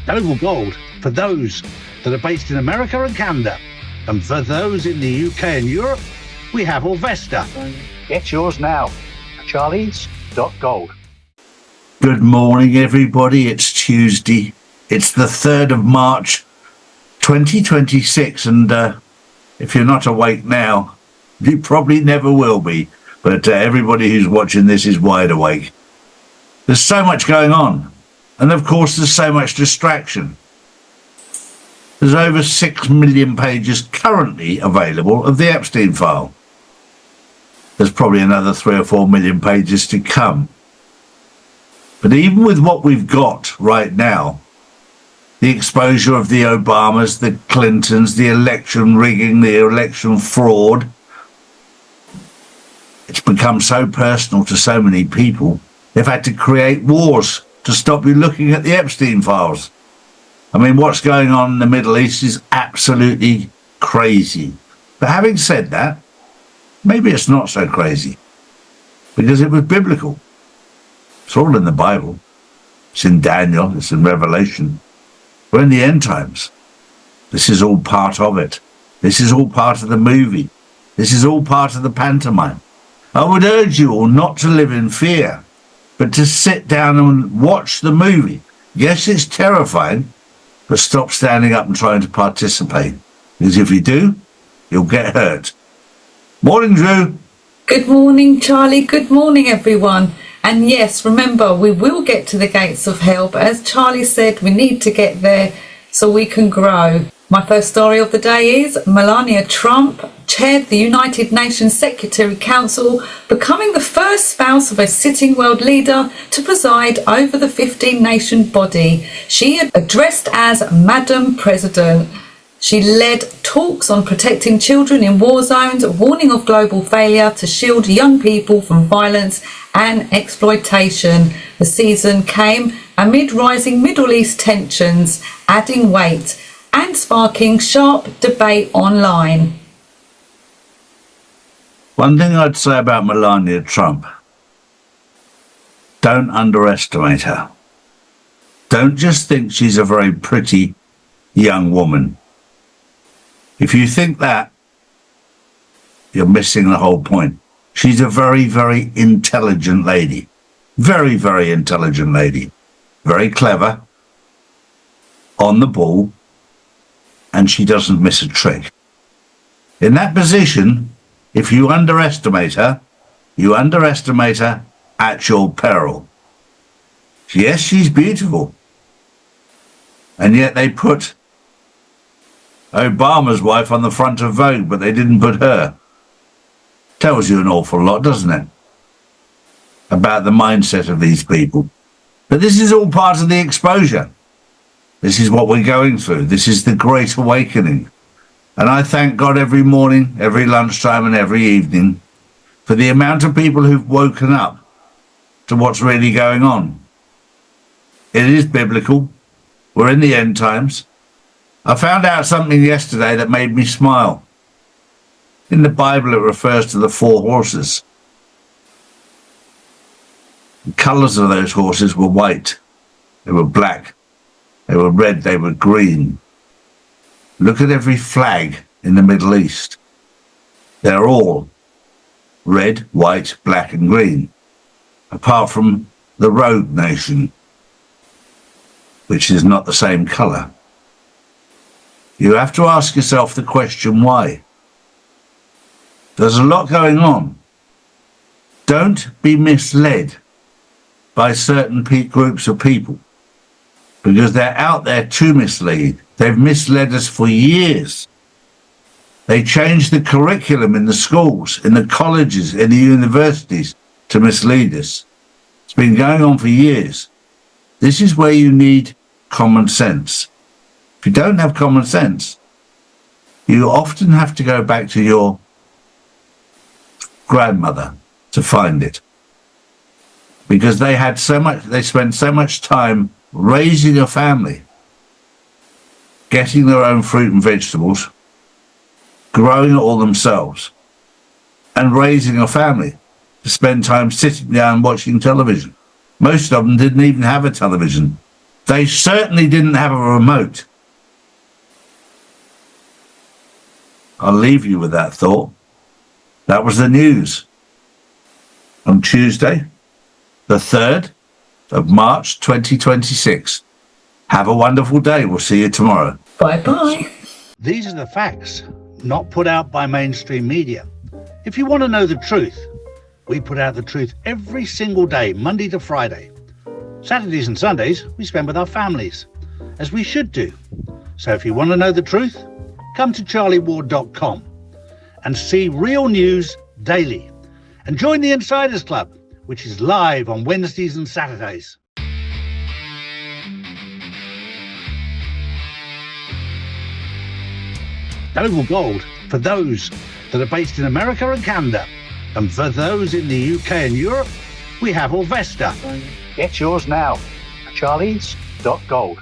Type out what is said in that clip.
Oval Gold for those that are based in America and Canada. And for those in the UK and Europe, we have Orvesta. Get yours now. Charlies.gold. Good morning, everybody. It's Tuesday. It's the 3rd of March, 2026. And if you're not awake now, you probably never will be. But everybody who's watching this is wide awake. There's so much going on. And of course, there's so much distraction. There's over 6 million pages currently available of the Epstein file. There's probably another 3 or 4 million pages to come. But even with what we've got right now, the exposure of the Obamas, the Clintons, the election rigging, the election fraud, it's become so personal to so many people, they've had to create wars to stop you looking at the Epstein files. I mean, what's going on in the Middle East is absolutely crazy. But having said that, maybe it's not so crazy, because it was biblical. It's all in the Bible. It's in Daniel, it's in Revelation. We're in the end times. This is all part of it. This is all part of the movie. This is all part of the pantomime. I would urge you all not to live in fear, but to sit down and watch the movie. Yes, it's terrifying, but stop standing up and trying to participate. Because if you do, you'll get hurt. Morning, Drew. Good morning, Charlie. Good morning, everyone. And yes, remember, we will get to the gates of hell, but as Charlie said, we need to get there so we can grow. My first story of the day is Melania Trump chaired the United Nations Secretary Council, becoming the first spouse of a sitting world leader to preside over the 15-nation body. She addressed as Madam President. She led talks on protecting children in war zones, warning of global failure to shield young people from violence and exploitation. The season came amid rising Middle East tensions, adding weight and sparking sharp debate online. One thing I'd say about Melania Trump, don't underestimate her. Don't just think she's a very pretty young woman. If you think that, you're missing the whole point. She's a very, very intelligent lady. Very, very intelligent lady. Very clever, on the ball, and she doesn't miss a trick. In that position, if you underestimate her at your peril. Yes, she's beautiful. And yet they put Obama's wife on the front of Vogue, but they didn't put her. Tells you an awful lot, doesn't it? About the mindset of these people. But this is all part of the exposure. This is what we're going through. This is the Great Awakening. And I thank God every morning, every lunchtime and every evening for the amount of people who've woken up to what's really going on. It is biblical. We're in the end times. I found out something yesterday that made me smile. In the Bible, it refers to the 4 horses. The colours of those horses were white. They were black. They were red. They were green. Look at every flag in the Middle East. They're all red, white, black and green, apart from the rogue nation, which is not the same colour. You have to ask yourself the question, why? There's a lot going on. Don't be misled by certain groups of people, because they're out there to mislead. They've misled us for years. They changed the curriculum in the schools, in the colleges, in the universities to mislead us. It's been going on for years. This is where you need common sense. If you don't have common sense, you often have to go back to your grandmother to find it, because they spent so much time raising a family, getting their own fruit and vegetables, growing it all themselves, and raising a family to spend time sitting down watching television. Most of them didn't even have a television. They certainly didn't have a remote. I'll leave you with that thought. That was the news on Tuesday, the 3rd of March 2026. Have a wonderful day. We'll see you tomorrow. Bye-bye. These are the facts, not put out by mainstream media. If you want to know the truth, we put out the truth every single day, Monday to Friday. Saturdays and Sundays we spend with our families, as we should do. So if you want to know the truth, come to charlieward.com and see real news daily. And join the Insiders Club, which is live on Wednesdays and Saturdays. Oval Gold for those that are based in America and Canada. And for those in the UK and Europe, we have Orvesta. Get yours now. Charlies.gold.